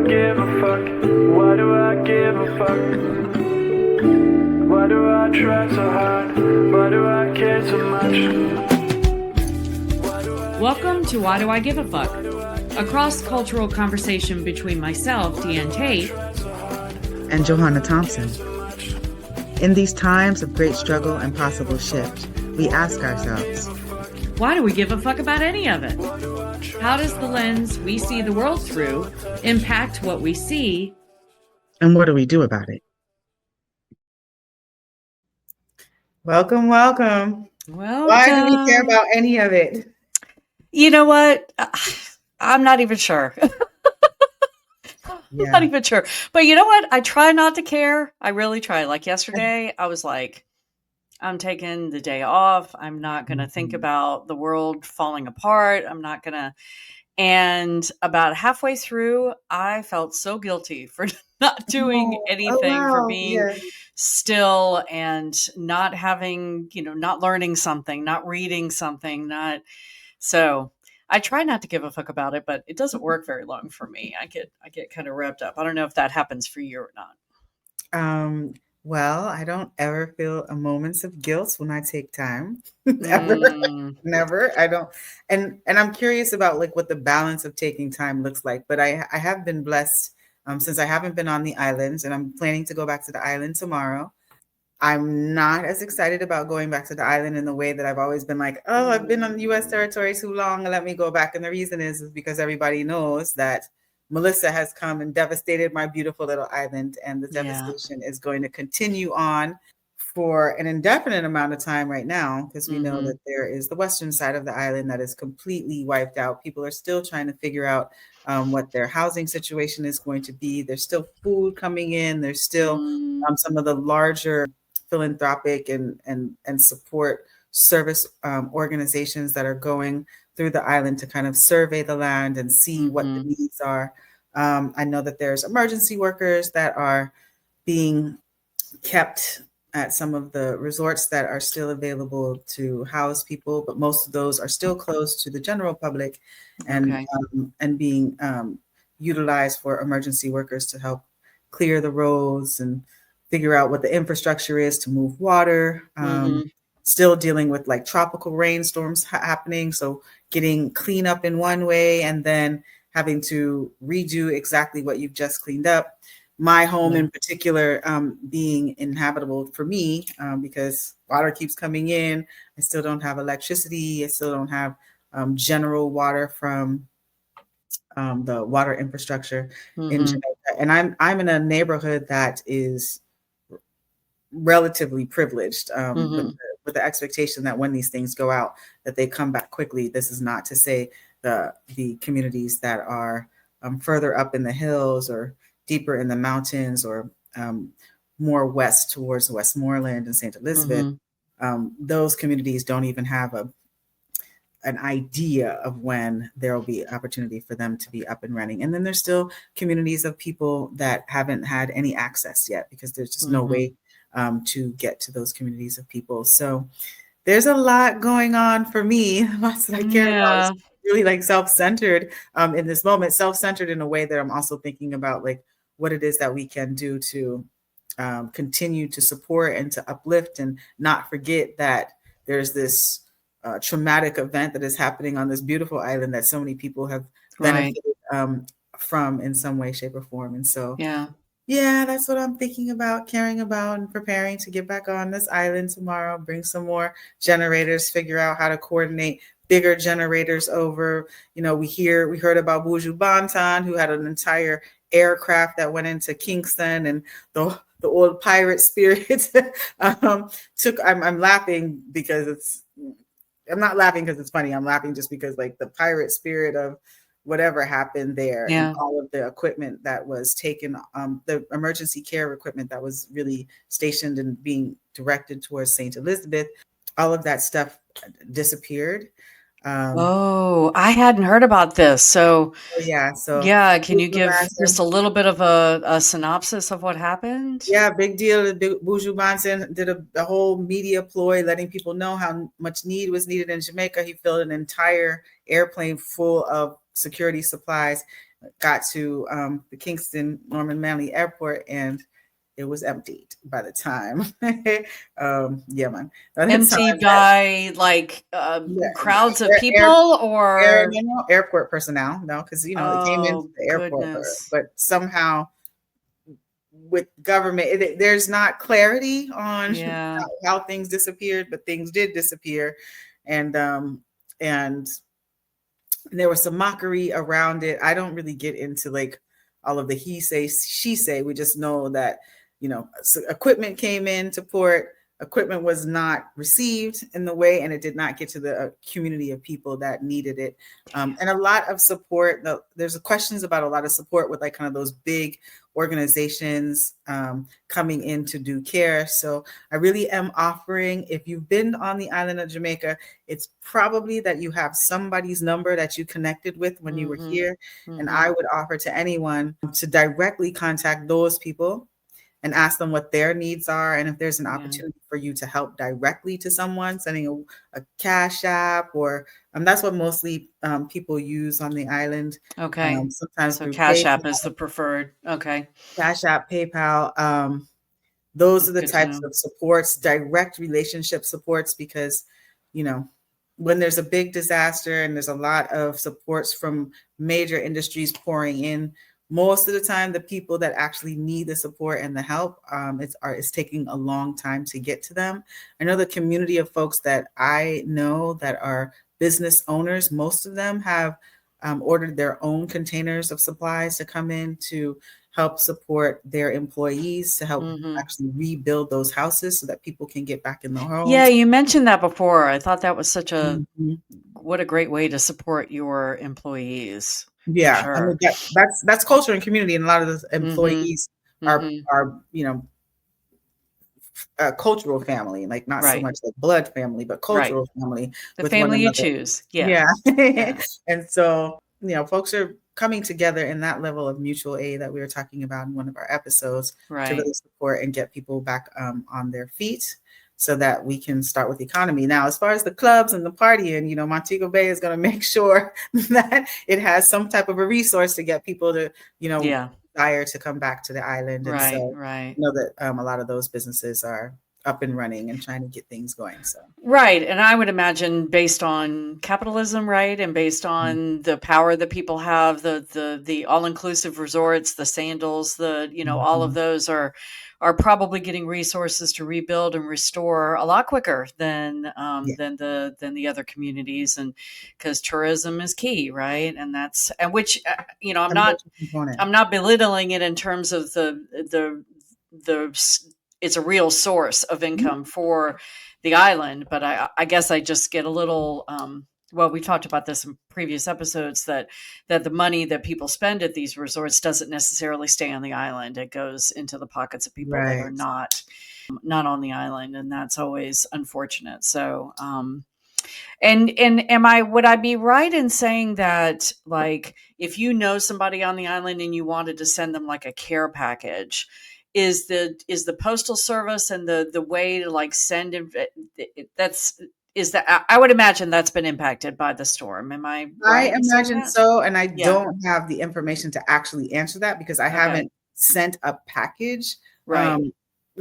give a fuck? Why do I give a fuck? Why do I try so hard? Why do I care so much? Welcome to Why Do I Give a Fuck? A cross-cultural conversation between myself, Diane Tate, and Johanna Thompson. In these times of great struggle and possible shift, we ask ourselves, why do we give a fuck about any of it? How does the lens we see the world through impact what we see? And what do we do about it? Welcome. Welcome. Why do we care about any of it? You know what? I'm not even sure. Yeah. Not even sure. But you know what? I try not to care. I really try. Like yesterday, I was like, I'm taking the day off. I'm not going to think about the world falling apart. I'm not going to. And about halfway through, I felt so guilty for not doing anything, for being still and not having, not learning something, not reading something, not. So I try not to give a fuck about it, but it doesn't work very long for me. I get kind of revved up. I don't know if that happens for you or not. Well, I don't ever feel a moments of guilt when I take time. Ever. Never. I don't. And I'm curious about like what the balance of taking time looks like. But I have been blessed since I haven't been on the islands, and I'm planning to go back to the island tomorrow. I'm not as excited about going back to the island in the way that I've always been like, oh, I've been on U.S. territory too long, let me go back. And the reason is because everybody knows that Melissa has come and devastated my beautiful little island, and the devastation is going to continue on for an indefinite amount of time right now, because we know that there is the western side of the island that is completely wiped out. People are still trying to figure out what their housing situation is going to be. There's still food coming in. There's still some of the larger philanthropic and support service organizations that are going through the island to kind of survey the land and see what the needs are. I know that there's emergency workers that are being kept at some of the resorts that are still available to house people, but most of those are still closed to the general public and being utilized for emergency workers to help clear the roads and figure out what the infrastructure is to move water. Still dealing with like tropical rainstorms happening. So getting cleanup in one way and then having to redo exactly what you've just cleaned up. My home in particular being inhabitable for me because water keeps coming in. I still don't have electricity. I still don't have general water from the water infrastructure in Jamaica. And I'm in a neighborhood that is relatively privileged with the expectation that when these things go out, that they come back quickly. This is not to say the communities that are further up in the hills or deeper in the mountains or more west towards Westmoreland and St. Elizabeth, those communities don't even have an idea of when there will be opportunity for them to be up and running. And then there's still communities of people that haven't had any access yet because there's just no way to get to those communities of people. So there's a lot going on for me. Lots that I care about. It's really like self-centered in this moment, self-centered in a way that I'm also thinking about like what it is that we can do to continue to support and to uplift and not forget that there's this traumatic event that is happening on this beautiful island that so many people have benefited from in some way, shape, or form. And so yeah, that's what I'm thinking about, caring about, and preparing to get back on this island tomorrow, bring some more generators, figure out how to coordinate bigger generators over. We heard about Buju Banton, who had an entire aircraft that went into Kingston, and the old pirate spirit I'm laughing because I'm not laughing because it's funny. I'm laughing just because like the pirate spirit of whatever happened there and all of the equipment that was taken, the emergency care equipment that was really stationed and being directed towards St. Elizabeth, all of that stuff disappeared. I hadn't heard about this. So can you give just a little bit of a synopsis of what happened? Yeah, big deal. Buju Banton did a whole media ploy letting people know how much need was needed in Jamaica. He filled an entire airplane full of security supplies got to the Kingston Norman Manley Airport, and it was emptied by the time. Yeah, man. By the Empty time that, by like yeah, crowds of air, air, people or no, no, airport personnel, no, because it came into oh the airport, goodness. but somehow with government, there's not clarity on Yeah. how things disappeared, but things did disappear, and and there was some mockery around it. I don't really get into like all of the he say she say. We just know that so equipment came into port. Equipment was not received in the way, and it did not get to the community of people that needed it. And a lot of support. There's questions about a lot of support with like kind of those big organizations coming in to do care. So I really am offering, if you've been on the island of Jamaica, it's probably that you have somebody's number that you connected with when you were Mm-hmm. here. And Mm-hmm. I would offer to anyone to directly contact those people and ask them what their needs are. And if there's an opportunity for you to help directly to someone, sending a cash app, or that's what mostly people use on the island. Okay. Sometimes So through Cash PayPal, App is the preferred. Okay. Cash App, PayPal. Those are That's the good to types know. of supports, direct relationship supports, because, you know, when there's a big disaster and there's a lot of supports from major industries pouring in, most of the time, the people that actually need the support and the help, it's taking a long time to get to them. I know the community of folks that I know that are business owners, most of them have ordered their own containers of supplies to come in to help support their employees, to help Mm-hmm. actually rebuild those houses so that people can get back in their Yeah, homes. you mentioned that before. I thought that was such a Mhm. what a great way to support your employees for Yeah, I mean sure. that's culture and community, and a lot of the Mm-hmm. employees are Mm-hmm. are a cultural family, like not so Right. much like blood family, but Right. cultural family The with one family you another. choose. Yeah. Yeah. Yeah. And so, folks are coming together in that level of mutual aid that we were talking about in one of our episodes to Right. really support and get people back on their feet so that we can start with the economy. Now, as far as the clubs and the partying, Montego Bay is going to make sure that it has some type of a resource to get people to, Yeah. desire to come back to the island. And Right. so Right. I know that a lot of those businesses are up and running and trying to get things going. So, Right, and I would imagine based on capitalism, right, and based mm, on the power that people have, the all-inclusive resorts, the sandals, all of mhm. those are probably getting resources to rebuild and restore a lot quicker Yeah, than the other communities, and because tourism is key, right, and that's and which a major component. I'm not belittling it in terms of the it's a real source of Mhm. income for the island, but I guess I just get a little well, we talked about this in previous episodes that the money that people spend at these resorts doesn't necessarily stay on the island. It goes into the pockets of people that are Right. not on the island, and that's always unfortunate. So and am I would I be right in saying that like if you know somebody on the island and you wanted to send them like a care package, is the postal service and the way to like that's is that I would imagine that's been impacted by the storm. Am I I right in saying imagine that? so, and I Yeah. don't have the information to actually answer that because I Okay. haven't sent a package, Right.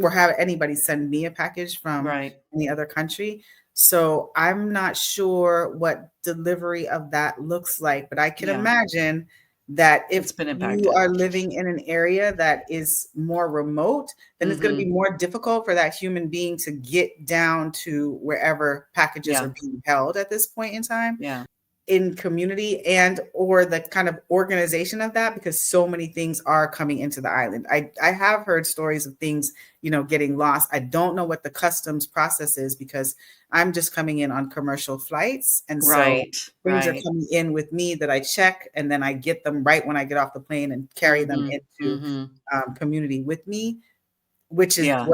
or have anybody send me a package from Right. any other country. So I'm not sure what delivery of that looks like, but I can Yeah. imagine that It's if been you impacted. are living in an area that is more remote, then it's going to be Mhm. more difficult for that human being to get down to wherever packages are Yeah. being held at this point in time Yeah. in community and or the kind of organization of that, because so many things are coming into the island. I have heard stories of things getting lost. I don't know what the customs process is because I'm just coming in on commercial flights, and so Right. things are Right. coming in with me that I check, and then I get them right when I get off the plane and carry them Mhm. into Mhm. community with me, which is Yeah.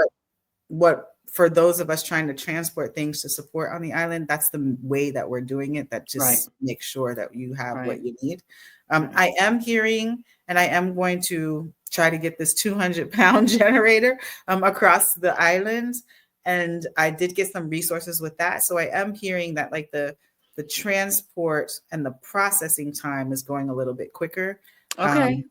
what for those of us trying to transport things to support on the island, that's the way that we're doing it. That Right. just makes sure that you have Right. what you need. Right. I am hearing, and I am going to try to get this 200-pound generator across the island, and I did get some resources with that. So I am hearing that like the transport and the processing time is going a little bit quicker. Okay.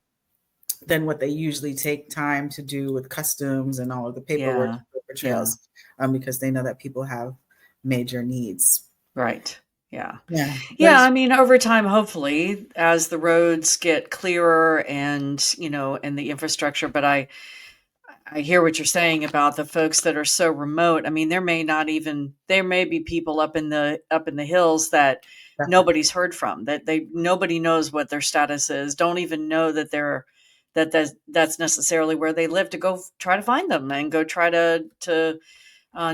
than what they usually take time to do with customs and all of the paperwork Yeah. and paper Yeah. trails, because they know that people have major needs. Right. Yeah. Yeah, but Yeah, it's I mean, over time, hopefully, as the roads get clearer and, and the infrastructure, but I hear what you're saying about the folks that are so remote. I mean, there may be people up in the hills that definitely. nobody's heard from, that nobody knows what their status is, don't even know that's necessarily where they live, to go try to find them and go try to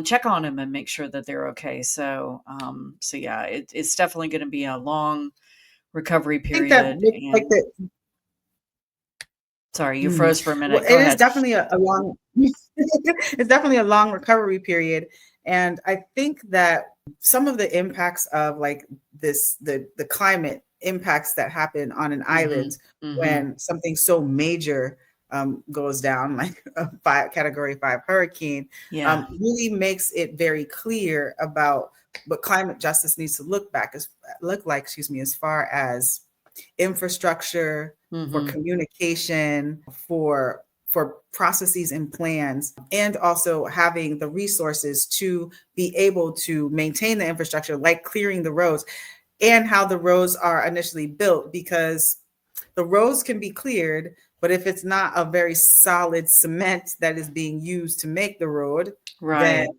check on them and make sure that they're okay. So yeah, it's definitely going to be a long recovery I think that period. like And the sorry, you Mm. froze for a Well, minute. Go it is ahead. definitely a long it's definitely a long recovery period. And I think that some of the impacts of like the climate impacts that happen on an Hmm. island Hmm. when something so major goes down, like a category 5 hurricane, Yeah. really makes it very clear about what climate justice needs to look like, excuse me, as far as infrastructure, for Hmm. communication, for processes and plans, and also having the resources to be able to maintain the infrastructure, like clearing the roads, and how the roads are initially built, because the roads can be cleared, but if it's not a very solid cement that is being used to make the road, then Right.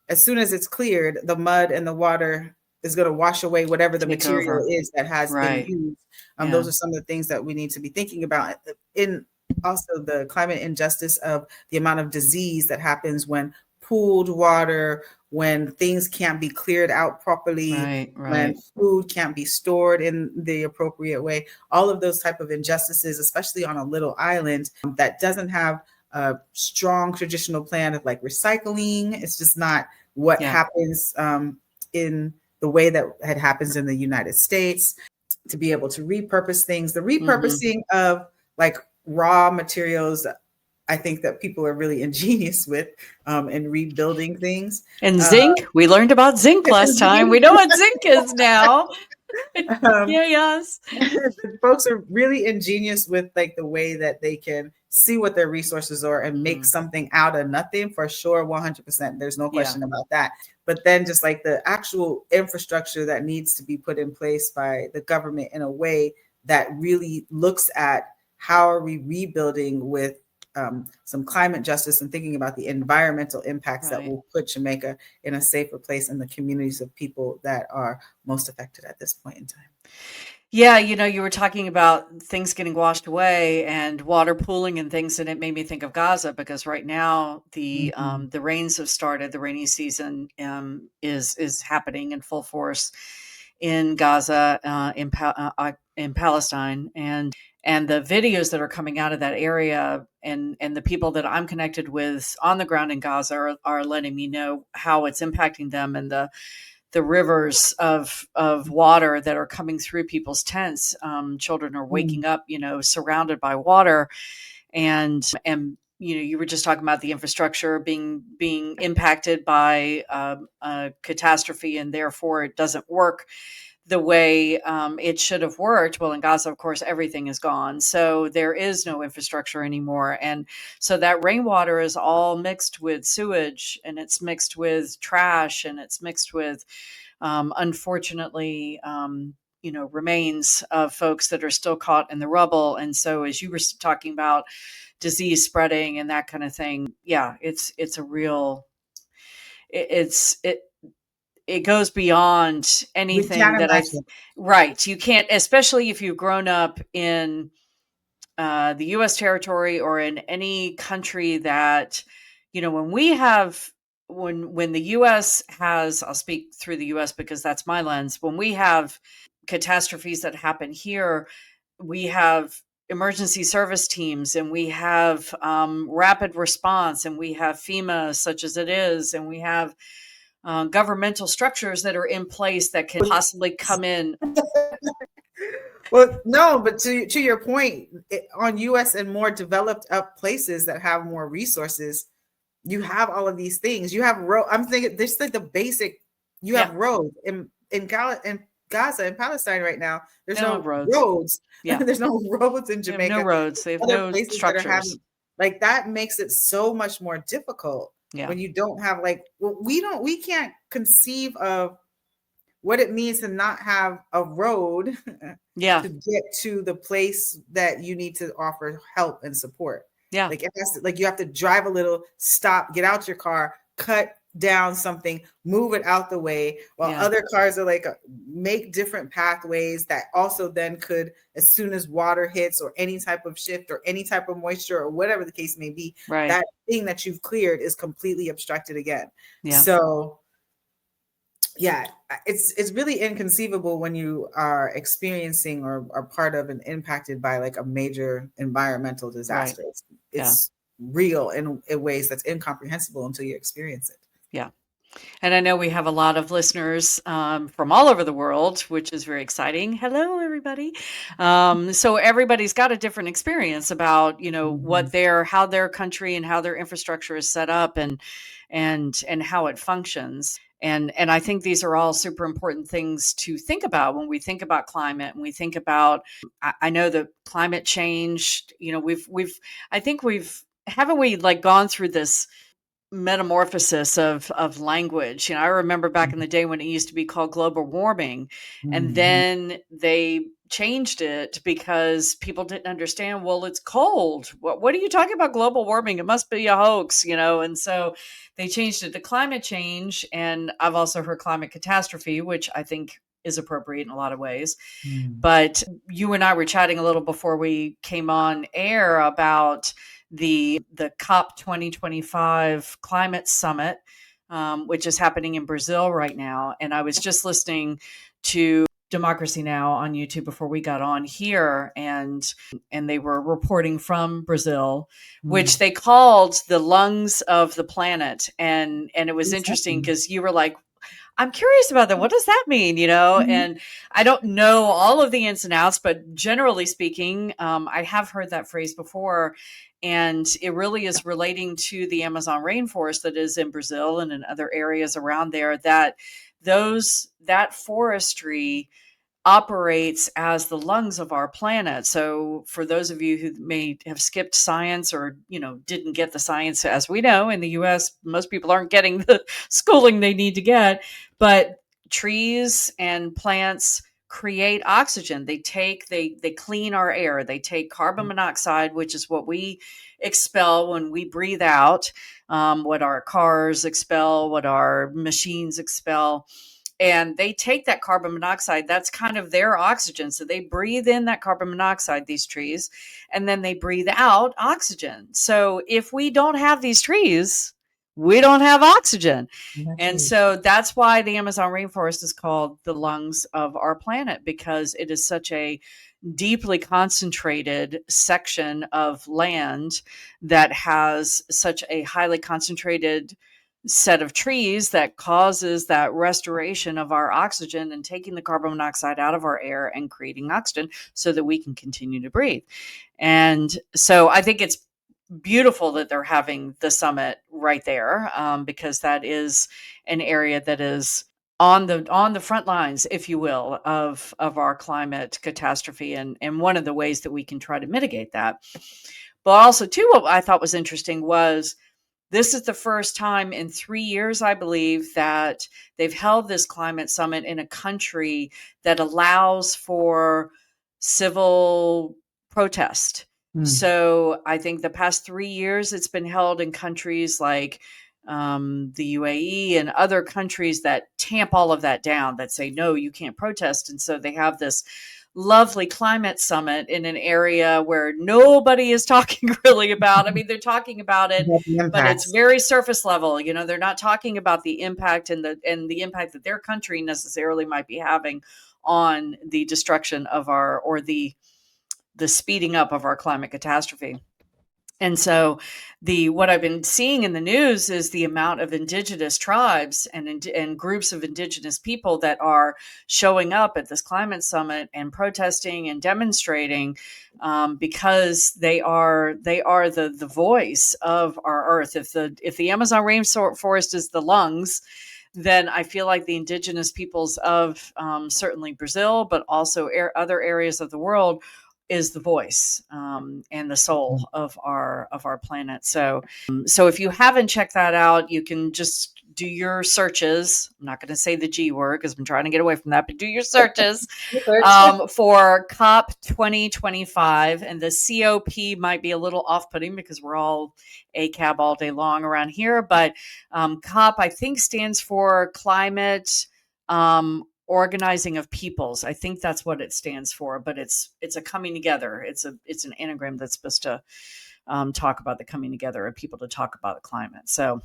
as soon as it's cleared, the mud and the water is going to wash away whatever the Take material over. is that has been Right. used. Yeah. Those are some of the things that we need to be thinking about. In also the climate injustice of the amount of disease that happens when pooled water, when things can't be cleared out properly, Right. when Right. food can't be stored in the appropriate way. All of those type of injustices, especially on a little island that doesn't have a strong traditional plan of like recycling. It's just not what Yeah. happens in the way that had happens in the United States, to be able to repurpose things, the Hmm. repurposing of like raw materials. I think that people are really ingenious with in rebuilding things. And Uh, zinc. We learned about zinc last time. We know what zinc is now. um, Yeah. Yes. folks are really ingenious with like the way that they can see what their resources are and make Mm. something out of nothing, for sure, 100%. There's no Yeah. question about that. But then just like the actual infrastructure that needs to be put in place by the government in a way that really looks at how are we rebuilding with some climate justice, and thinking about the environmental impacts that Right. will put Jamaica in a safer place in the communities of people that are most affected at this point in time. Yeah, you were talking about things getting washed away and water pooling and things, and it made me think of Gaza, because right now Mhm. the rains have started. The rainy season is happening in full force in Gaza, in Palestine, and the videos that are coming out of that area, and the people that I'm connected with on the ground in Gaza are letting me know how it's impacting them, and the rivers of water that are coming through people's tents. Children are Mm. waking up, surrounded by water, and you were just talking about the infrastructure being impacted by a catastrophe, and therefore it doesn't work the way it should have worked. Well, in Gaza, of course, everything is gone. So there is no infrastructure anymore. And so that rainwater is all mixed with sewage, and it's mixed with trash, and it's mixed with, unfortunately, remains of folks that are still caught in the rubble. And so, as you were talking about disease spreading and that kind of thing, yeah, it's a real, it goes beyond We anything can't that imagine. right. You can't, especially if you've grown up in the U.S. territory or in any country that, when we have, when the U.S. has, I'll speak through the U.S. because that's my lens. When we have catastrophes that happen here, we have emergency service teams, and we have rapid response, and we have FEMA, such as it is, and we have governmental structures that are in place that can possibly come in. Well, no, but to your point, on U.S. and more developed up places that have more resources, you have all of these things. You have road. I'm thinking this like the basic. You Yeah. have roads in Gaza and Palestine right now, there's They don't no have roads. roads. Yeah. There's no roads in They have no Jamaica. roads. They have Other no places that are structures. having, like, that makes it so much more difficult Yeah. when you don't have, like, well, we can't conceive of what it means to not have a road Yeah. to get to the place that you need to offer help and support. Yeah. Like, it has to, like, you have to drive a little, stop, get out your car, cut down something, move it out the way, while Yeah. other cars are like, make different pathways that also then could, as soon as water hits or any type of shift or any type of moisture or whatever the case may be, Right. that thing that you've cleared is completely obstructed again. Yeah. So yeah, it's really inconceivable when you are experiencing or are part of and impacted by like a major environmental disaster. It's real in ways that's incomprehensible until you experience it. Yeah. And I know we have a lot of listeners from all over the world, which is very exciting. Hello, everybody. So everybody's got a different experience about, you know, what how their country and how their infrastructure is set up and how it functions. And I think these are all super important things to think about when we think about climate and we think about, I know that climate change, you know, I think haven't we like gone through this metamorphosis of language. You know, I remember back in the day when it used to be called global warming, and then they changed it because people didn't understand, well, it's cold. What are you talking about global warming? It must be a hoax, you know? And so they changed it to climate change. And I've also heard climate catastrophe, which I think is appropriate in a lot of ways. But you and I were chatting a little before we came on air about the COP 2025 climate summit, which is happening in Brazil right now. And I was just listening to Democracy Now! On YouTube before we got on here, and they were reporting from Brazil, which they called the lungs of the planet. And it was interesting because you were like, I'm curious about that. What does that mean? You know, and I don't know all of the ins and outs, but generally speaking, I have heard that phrase before. And it really is relating to the Amazon rainforest that is in Brazil and in other areas around there, that forestry operates as the lungs of our planet. So for those of you who may have skipped science or, you know, didn't get the science, as we know in the US, most people aren't getting the schooling they need to get, but trees and plants create oxygen. They clean our air. They take carbon monoxide, which is what we expel when we breathe out, what our cars expel, what our machines expel. And they take that carbon monoxide, that's kind of their oxygen. So they breathe in that carbon monoxide, these trees, and then they breathe out oxygen. So if we don't have these trees, we don't have oxygen. And so that's why the Amazon rainforest is called the lungs of our planet, because it is such a deeply concentrated section of land that has such a highly concentrated set of trees that causes that restoration of our oxygen and taking the carbon monoxide out of our air and creating oxygen so that we can continue to breathe. And so I think it's beautiful that they're having the summit right there, because that is an area that is on the front lines, if you will, of our climate catastrophe, and one of the ways that we can try to mitigate that. But also, too, what I thought was interesting was this is the first time in 3 years, I believe, that they've held this climate summit in a country that allows for civil protest. So I think the past 3 years, it's been held in countries like the UAE and other countries that tamp all of that down, that say, no, you can't protest. And so they have this lovely climate summit in an area where nobody is talking really about. I mean, they're talking about it, but it's very surface level. You know, they're not talking about the impact and the impact that their country necessarily might be having on the destruction of or the speeding up of our climate catastrophe. And so what I've been seeing in the news is the amount of indigenous tribes and groups of indigenous people that are showing up at this climate summit and protesting and demonstrating, because they are the voice of our earth. If the Amazon rainforest is the lungs, then I feel like the indigenous peoples of certainly Brazil, but also other areas of the world, is the voice and the soul of our planet. So if you haven't checked that out, you can just do your searches. I'm not going to say the G word because I'm trying to get away from that, but do your searches for COP 2025. And the COP might be a little off putting because we're all ACAB all day long around here. But COP, I think, stands for Climate Organizing of Peoples. I think that's what it stands for, but it's a coming together. It's an anagram that's supposed to talk about the coming together of people to talk about the climate. So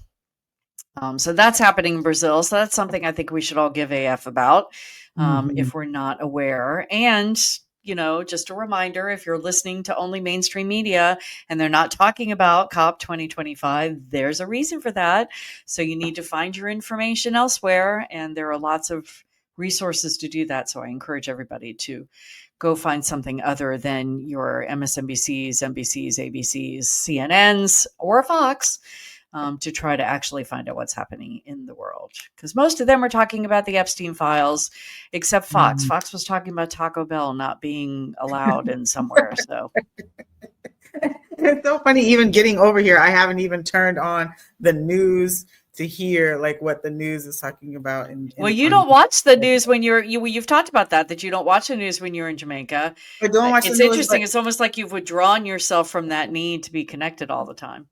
that's happening in Brazil. So that's something I think we should all give AF about if we're not aware. And, just a reminder, if you're listening to only mainstream media and they're not talking about COP 2025, there's a reason for that. So you need to find your information elsewhere. And there are lots of resources to do that. So I encourage everybody to go find something other than your MSNBCs, NBCs, ABCs, CNNs, or Fox to try to actually find out what's happening in the world. Because most of them are talking about the Epstein files, except Fox. Fox was talking about Taco Bell not being allowed in somewhere. So it's so funny, even getting over here, I haven't even turned on the news to hear like what the news is talking about. Well, you don't watch the news when you've talked about that you don't watch the news when you're in Jamaica. I don't watch It's the news, interesting. but It's almost like you've withdrawn yourself from that need to be connected all the time.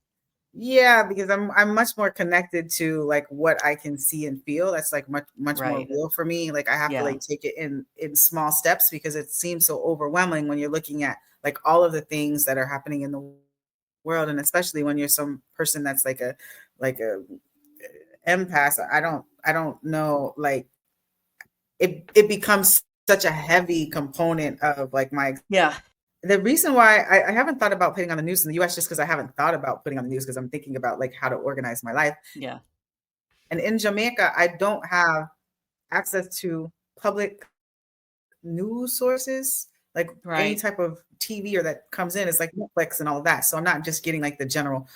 yeah, because I'm much more connected to like what I can see and feel. That's like much more Right. real for me. Like I have to like take it in small steps because it seems so overwhelming when you're looking at like all of the things that are happening in the world, and especially when you're some person that's like a empath. I don't know, like it becomes such a heavy component of like my the reason why I haven't thought about putting on the news in the US just because I haven't thought about putting on the news because I'm thinking about like how to organize my life. Yeah. And in Jamaica, I don't have access to public news sources, like any type of TV or that comes in. It's like Netflix and all of that. So I'm not just getting like the general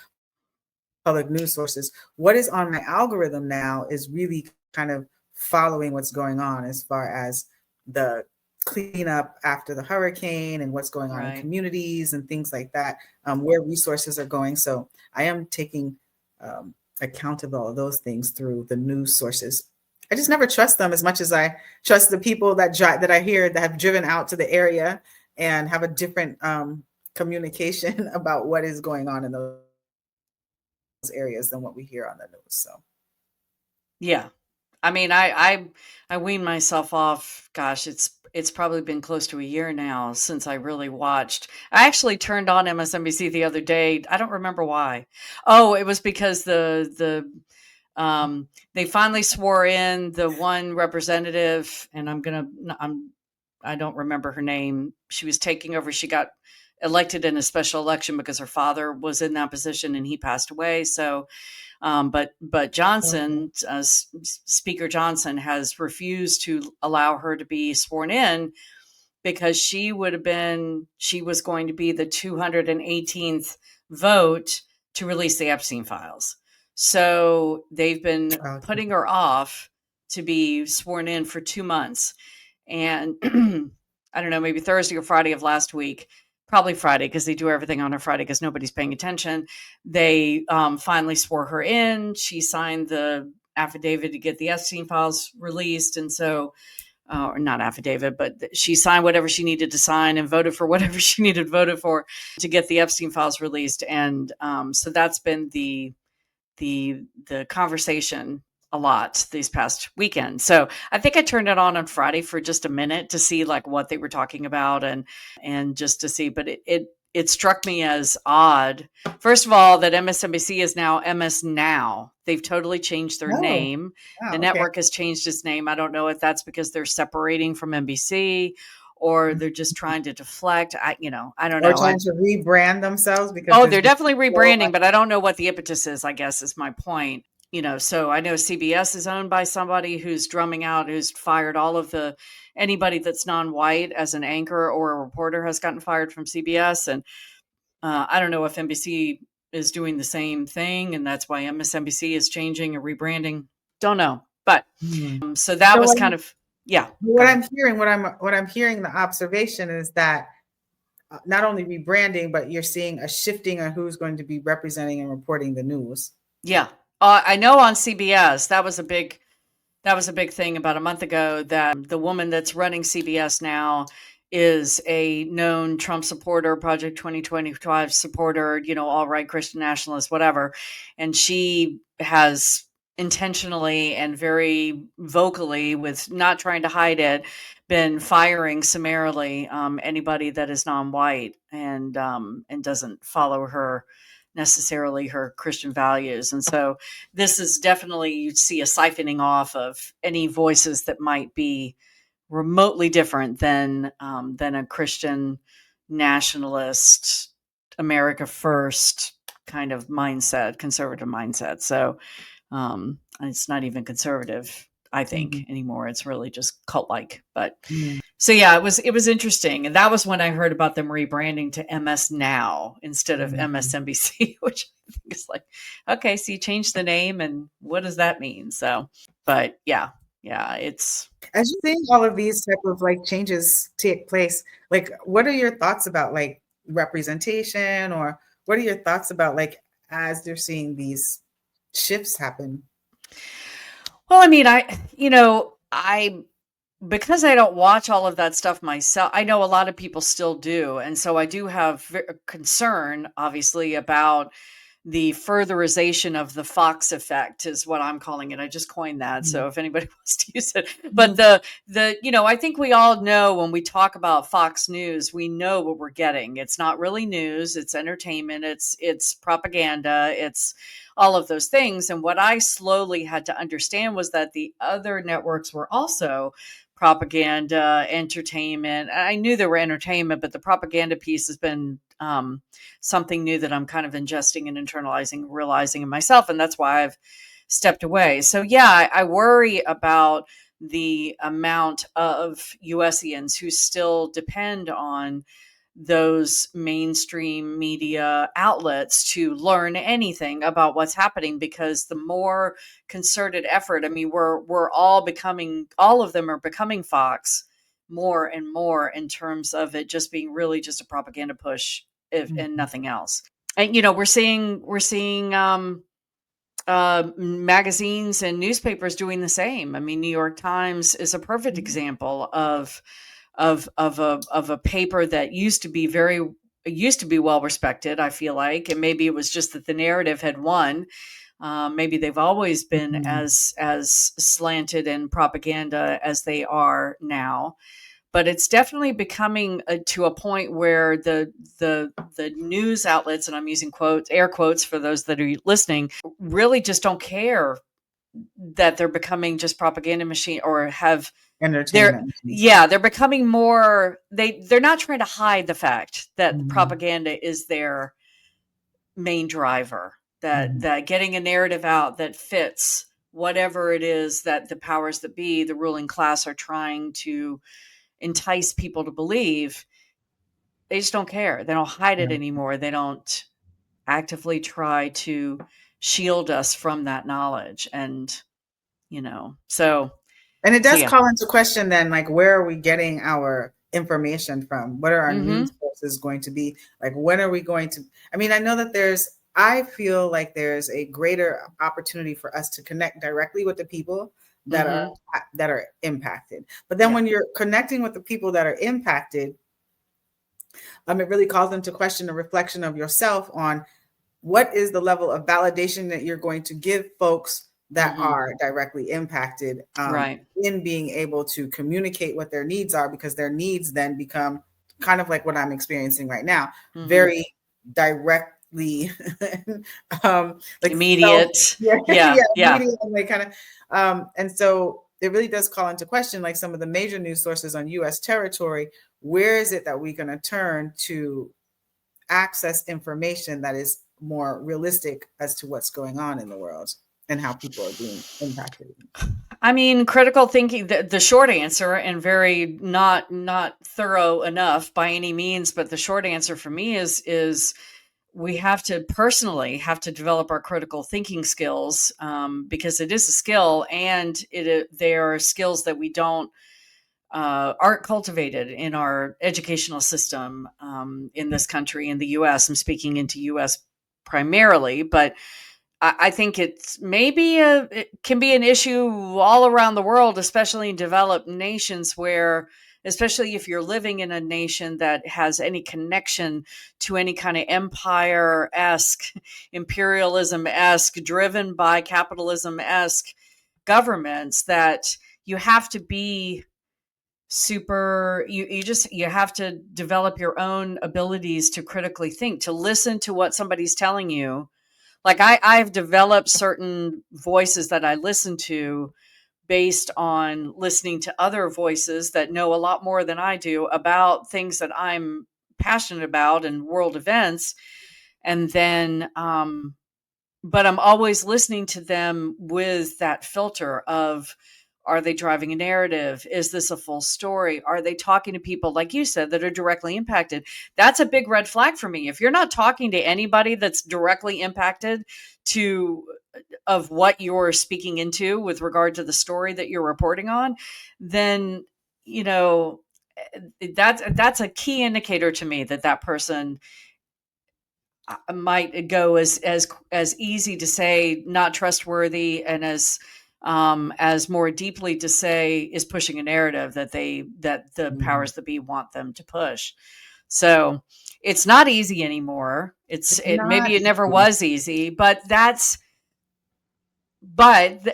public news sources. What is on my algorithm now is really kind of following what's going on as far as the cleanup after the hurricane and what's going on in communities and things like that, where resources are going. So I am taking account of all of those things through the news sources. I just never trust them as much as I trust the people that I hear that have driven out to the area and have a different communication about what is going on in those areas than what we hear on the news. So yeah, I mean, I weaned myself off. Gosh, it's probably been close to a year now since I really watched. I actually turned on MSNBC the other day. I don't remember why. Oh, it was because they finally swore in the one representative, and I don't remember her name. She was taking over. She got elected in a special election because her father was in that position and he passed away. So but Johnson, Speaker Johnson, has refused to allow her to be sworn in because she was going to be the 218th vote to release the Epstein files. So they've been putting her off to be sworn in for 2 months. And I don't know, maybe Thursday or Friday of last week, probably Friday, because they do everything on a Friday because nobody's paying attention. They finally swore her in. She signed the affidavit to get the Epstein files released. And so, or not affidavit, but she signed whatever she needed to sign and voted for whatever she needed voted for to get the Epstein files released. And so that's been the conversation a lot these past weekends. So I think I turned it on Friday for just a minute to see like what they were talking about and just to see, but it struck me as odd. First of all, that MSNBC is now MS Now. They've totally changed their name. The network has changed its name. I don't know if that's because they're separating from NBC or they're just trying to deflect. I don't know. Or trying to rebrand themselves because they're definitely rebranding, but I don't know what the impetus is, I guess is my point. So I know CBS is owned by somebody who's who's fired all of anybody that's non-white as an anchor or a reporter has gotten fired from CBS. And I don't know if NBC is doing the same thing and that's why MSNBC is changing and rebranding. Don't know. But Hmm. so that So was kind of, yeah. Go what ahead. I'm hearing, the observation is that not only rebranding, but you're seeing a shifting on who's going to be representing and reporting the news. Yeah. I know on CBS, that was a big thing about a month ago, that the woman that's running CBS now is a known Trump supporter, Project 2025 supporter, all right, Christian nationalist, whatever. And she has intentionally and very vocally, with not trying to hide it, been firing summarily anybody that is non-white and doesn't follow her necessarily her Christian values. And so this is definitely, you'd see a siphoning off of any voices that might be remotely different than a Christian nationalist, America first kind of mindset, conservative mindset. So it's not even conservative, I think, Mhm. anymore. It's really just cult like. But Mhm. so yeah, it was interesting, and that was when I heard about them rebranding to MS Now instead of Mhm. MSNBC, which I think is like, okay, so you changed the name, and what does that mean? So, but yeah, it's As you're seeing all of these type of like changes take place, like what are your thoughts about like representation, or what are your thoughts about like as they're seeing these shifts happen? well, I mean, I because I don't watch all of that stuff myself. I know a lot of people still do, and so I do have concern, obviously, about the furtherization of the Fox effect is what I'm calling it. I just coined that. Mhm. So if anybody wants to use it, but Mhm. I think we all know when we talk about Fox News, we know what we're getting. It's not really news. It's entertainment. It's propaganda. It's all of those things. And what I slowly had to understand was that the other networks were also propaganda, entertainment. I knew there were entertainment, but the propaganda piece has been something new that I'm kind of ingesting and internalizing, realizing in myself. And that's why I've stepped away. So, yeah, I worry about the amount of USians who still depend on those mainstream media outlets to learn anything about what's happening, because the more concerted effort, I mean, we're all of them are becoming Fox more and more, in terms of it just being really just a propaganda push, if and Mhm. nothing else. And we're seeing magazines and newspapers doing the same. I mean, New York Times is a perfect Mhm. example of a paper that used to be well respected, I feel like, and maybe it was just that the narrative had won. Maybe they've always been Mhm. as slanted in propaganda as they are now, but it's definitely becoming to a point where the news outlets, and I'm using quotes, air quotes, for those that are listening, really just don't care that they're becoming just propaganda machine, or have they're Entertainment machines. yeah, they're becoming more, they're not trying to hide the fact that Mhm. propaganda is their main driver, that Mhm. getting a narrative out that fits whatever it is that the powers that be, the ruling class, are trying to entice people to believe. They just don't care. They don't hide it Yeah. anymore. They don't actively try to shield us from that knowledge. And so And it does yeah. call into question then, like, where are we getting our information from? What are our news Mhm. sources going to be? Like, when are we going to? I mean, I know that I feel like there's a greater opportunity for us to connect directly with the people that are Mhm. impacted. But then Yeah. when you're connecting with the people that are impacted, it really calls into question the reflection of yourself on what is the level of validation that you're going to give folks that Mhm. are directly impacted, Right. in being able to communicate what their needs are, because their needs then become kind of like what I'm experiencing right now, Mhm. very directly like self, Immediate. yeah, Yeah. yeah, Yeah. immediate, and they kind of and so it really does call into question like some of the major news sources on US territory. Where is it that we're going to turn to access information that is more realistic as to what's going on in the world and how people are being impacted? I mean, critical thinking, the short answer, and very not thorough enough by any means, but the short answer for me is we have to personally have to develop our critical thinking skills, because it is a skill, and they are skills that we don't aren't cultivated in our educational system, in this country, in the U.S. I'm speaking into U.S. primarily, but I think it's maybe it can be an issue all around the world, especially in developed nations where, especially if you're living in a nation that has any connection to any kind of empire-esque, imperialism-esque, driven by capitalism-esque governments, that you have to be you have to develop your own abilities to critically think, to listen to what somebody's telling you. Like I've developed certain voices that I listen to based on listening to other voices that know a lot more than I do about things that I'm passionate about and world events. And then, but I'm always listening to them with that filter of, are they driving a narrative? Is this a full story? Are they talking to people, like you said, that are directly impacted? That's a big red flag for me. If you're not talking to anybody that's directly impacted to of what you're speaking into with regard to the story that you're reporting on, then you know that's a key indicator to me that that person might go as easy to say not trustworthy, and as more deeply to say is pushing a narrative that the Mhm. powers that be want them to push. So it's not easy anymore. It's It not maybe it never easy. was easy, but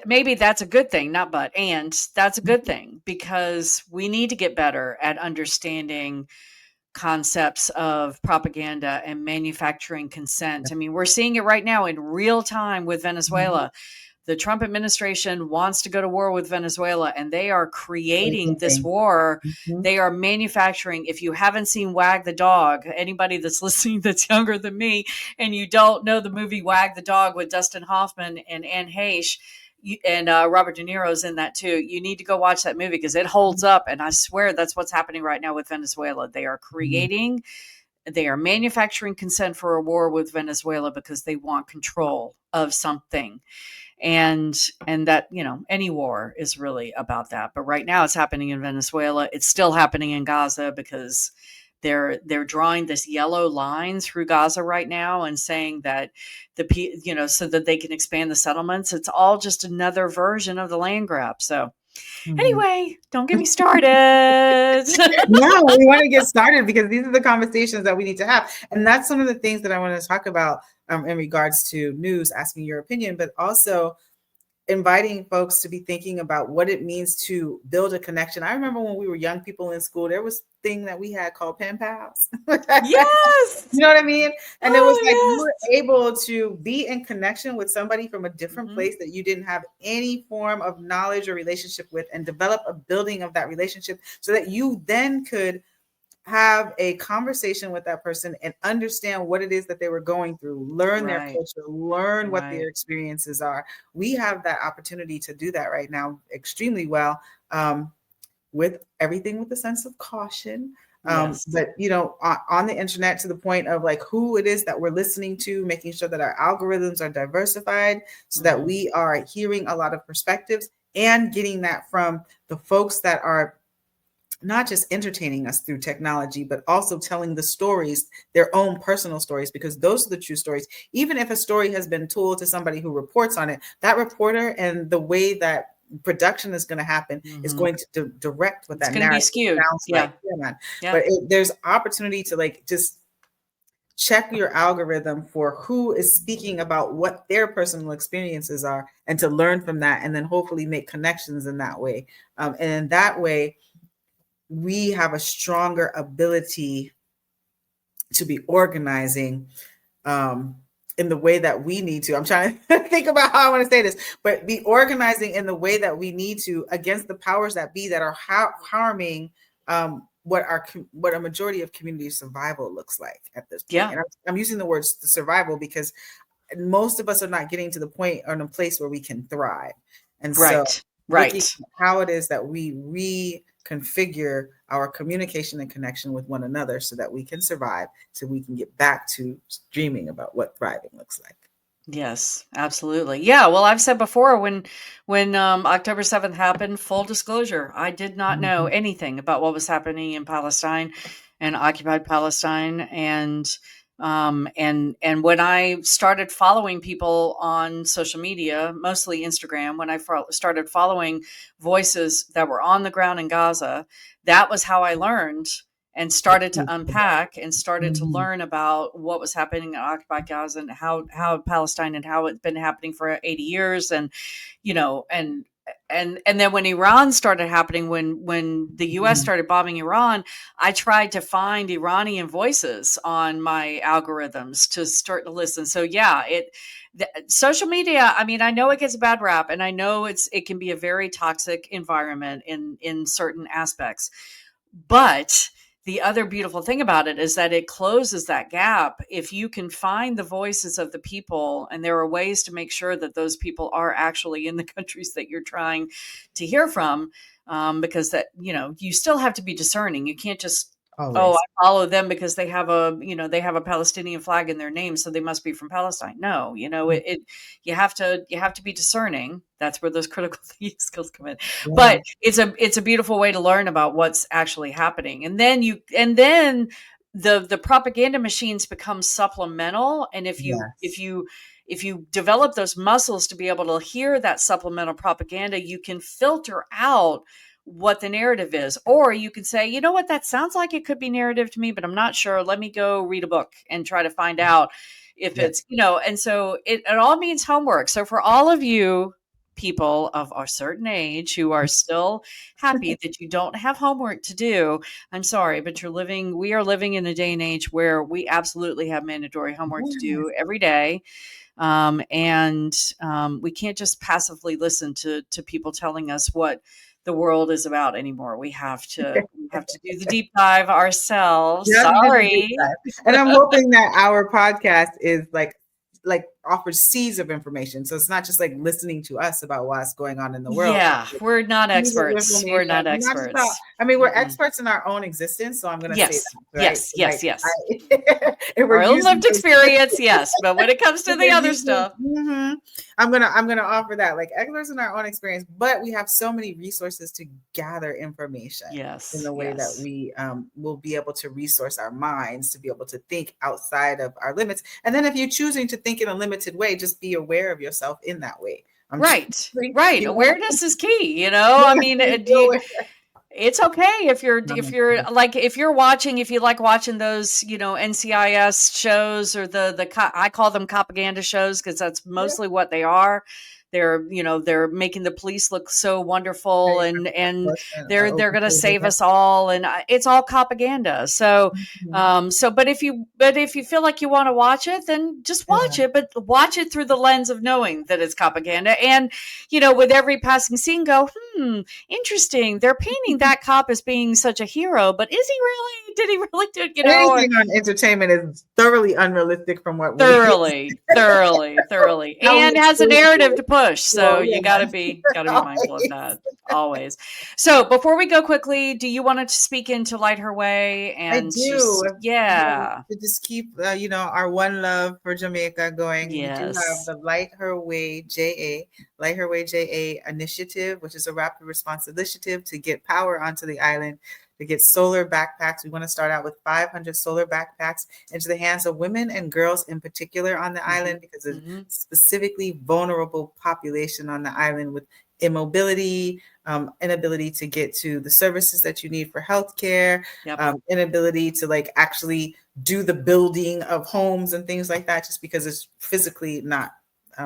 maybe that's a good thing, not but, and that's a good thing, because we need to get better at understanding concepts of propaganda and manufacturing consent. I mean, we're seeing it right now in real time with Mhm. Venezuela. The Trump administration wants to go to war with Venezuela, and they are creating this Everything. war. Mhm. They are manufacturing. If you haven't seen Wag the Dog, anybody that's listening that's younger than me, and you don't know the movie Wag the Dog with Dustin Hoffman and Anne Heche, and Robert De Niro's in that too. You need to go watch that movie because it holds up. And I swear that's what's happening right now with Venezuela. Mhm. They are manufacturing consent for a war with Venezuela because they want control of something. And that, any war is really about that. But right now it's happening in Venezuela. It's still happening in Gaza because they're drawing this yellow line through Gaza right now and saying that so that they can expand the settlements. It's all just another version of the land grab. So Mhm. anyway, don't get me started. No, we want to get started because these are the conversations that we need to have. And that's some of the things that I want to talk about in regards to news, asking your opinion, but also inviting folks to be thinking about what it means to build a connection. I remember when we were young people in school, there was a thing that we had called pen pals. You Yes. know what I mean? And it was like you Oh, were yes. able to be in connection with somebody from a different Hmm. place that you didn't have any form of knowledge or relationship with, and develop a building of that relationship so that you then could have a conversation with that person and understand what it is that they were going through, learn their Right. culture, learn what their Right. experiences are. We have that opportunity to do that right now extremely well, with everything with a sense of caution. Yes. But on the internet, to the point of like who it is that we're listening to, making sure that our algorithms are diversified so that Hmm. we are hearing a lot of perspectives and getting that from the folks that are not just entertaining us through technology, but also telling the stories, their own personal stories, because those are the true stories. Even if a story has been told to somebody who reports on it, that reporter and the way that production is going to happen is Hmm. going to direct what It's that going to be narrative skewed. sounds like. Yeah. Yeah, man. Yeah. But there's opportunity to like just check your algorithm for who is speaking about what their personal experiences are, and to learn from that, and then hopefully make connections in that way. And in that way, we have a stronger ability to be organizing, um, in the way that we need to. I'm trying to think about how I want to say this, but be organizing in the way that we need to against the powers that be that are harming, what a majority of community survival looks like at this point. Yeah. And I'm using the words survival because most of us are not getting to the point or in a place where we can thrive. And so Right. looking Right. at how it is that we configure our communication and connection with one another so that we can survive, so we can get back to dreaming about what thriving looks like. Yes, absolutely. Yeah, well, I've said before when October 7th happened, full disclosure, I did not know Mhm. anything about what was happening in Palestine and occupied Palestine, and when I started following people on social media, mostly Instagram, when I started following voices that were on the ground in Gaza, that was how I learned and The started to truth of that. unpack and started to Mhm. learn about what was happening in occupied Gaza and how Palestine and how it's been happening for 80 years, and you know and then when Iran started happening, when the US Mhm. started bombing Iran, I tried to find Iranian voices on my algorithms to start to listen. So yeah, social media, I mean, I know it gets a bad rap, and I know it can be a very toxic environment in certain aspects, but the other beautiful thing about it is that it closes that gap. If you can find the voices of the people, and there are ways to make sure that those people are actually in the countries that you're trying to hear from, because that, you still have to be discerning. You can't just, oh, Always. I follow them because they have a Palestinian flag in their name, so they must be from Palestine. No, you have to be discerning. That's where those critical thinking skills come in. Yeah. But it's a beautiful way to learn about what's actually happening, and then the propaganda machines become supplemental. And if you if Yes. you if you develop those muscles to be able to hear that supplemental propaganda, you can filter out what the narrative is. Or you could say, you know what, that sounds like it could be narrative to me, but I'm not sure. Let me go read a book and try to find out if Yes. and so it all means homework. So for all of you people of a certain age who are still happy that you don't have homework to do, I'm sorry, but we are living in a day and age where we absolutely have mandatory homework to Yes. do every day. And we can't just passively listen to people telling us what the world is about anymore. We have to do the deep dive ourselves. You have to do the deep Sorry. dive. And I'm hoping that our podcast is like offers seeds of information. So it's not just like listening to us about what's going on in the world. Yeah, we're not Seeds of experts. We're information. not We're not just about, experts. I mean, we're Mm-mm. experts in our own existence. So I'm gonna say Yes, that, right? yes, Like yes, yes. if we're Our own using lived experience, yes. But when it comes to if the we're other using, stuff, I'm gonna offer that, like, experts in our own experience, but we have so many resources to gather information in yes, the way that yes. we will be able to resource our minds to be able to think outside of our limits. And then if you're choosing to think in a limited way, just be aware of yourself in that way. I'm just Right, right. you know, Awareness is key. I mean, it's okay if you like watching those, NCIS shows, or I call them propaganda shows, because that's yeah, mostly what they are. They're making the police look so wonderful, and they're going to save us all, and it's all propaganda. So, but if you feel like you want to watch it, then just watch it, but watch it through the lens of knowing that it's propaganda. And with every passing scene, go, interesting. They're painting that cop as being such a hero, but is he really? Did he really do it? Or anything on entertainment is thoroughly unrealistic from what we thoroughly, thoroughly, thoroughly, how we and has a experience narrative it. to push. So Well, you gotta be mindful of always. that always. So before we go quickly, do you want to speak into Light Her Way I and do. just, yeah, To just keep, our one love for Jamaica going. We do have yes, the Light Her Way JA initiative, which is a rapid response initiative to get power onto the island, to get solar backpacks. We want to start out with 500 solar backpacks into the hands of women and girls in particular on the hmm island, because of hmm specifically vulnerable population on the island with immobility, inability to get to the services that you need for healthcare, yep, inability to like actually do the building of homes and things like that, just because it's physically not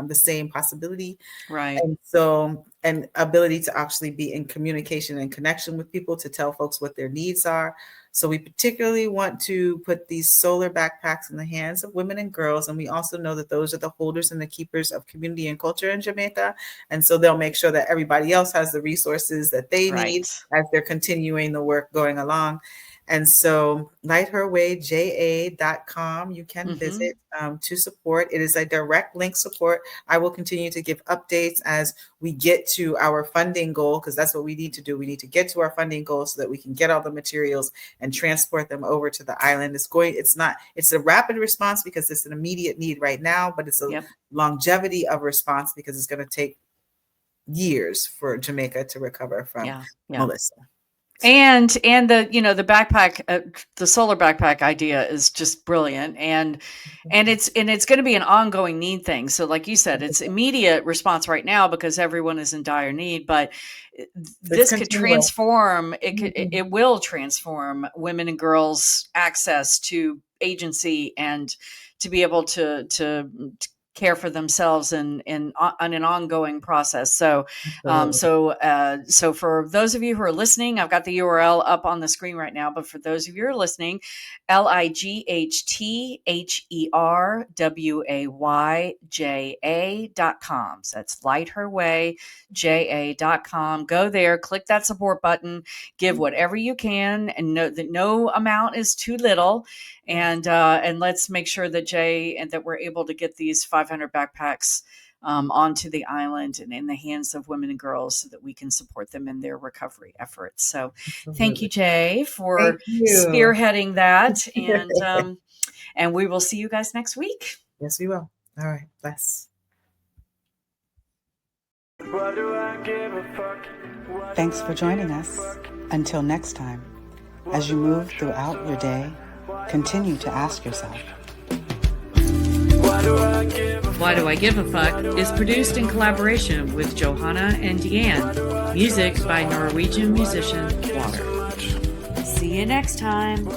the same possibility. right, And so, and ability to actually be in communication and connection with people to tell folks what their needs are. So we particularly want to put these solar backpacks in the hands of women and girls. And we also know that those are the holders and the keepers of community and culture in Jamaica. And so they'll make sure that everybody else has the resources that they need right, as they're continuing the work going along. And so lightherwayja.com, you can visit to support. It is a direct link support. I will continue to give updates as we get to our funding goal, because that's what we need to do. We need to get to our funding goal so that we can get all the materials and transport them over to the island. It's a rapid response because it's an immediate need right now, but it's a longevity of response because it's going to take years for Jamaica to recover from Melissa. And the the backpack, the solar backpack idea is just brilliant, and it's going to be an ongoing need thing. So like you said, it's immediate response right now because everyone is in dire need, but this could transform. It will transform women and girls' access to agency and to be able to care for themselves in an ongoing process. So, so for those of you who are listening, I've got the URL up on the screen right now, but for those of you who are listening, lightherwayja.com. So that's lightherwayja.com. Go there, click that support button, give whatever you can, and know that no amount is too little. And let's make sure that that we're able to get these 500 backpacks onto the island and in the hands of women and girls so that we can support them in their recovery efforts. So thank you, Jay, for spearheading that. And we will see you guys next week. Yes, we will. All right. Bless. Thanks for joining us. Until next time, as you move throughout your day, continue to ask yourself, Why Do I Give a Fuck is produced in collaboration with Johanna and Diane. Music by Norwegian musician Water. See you next time.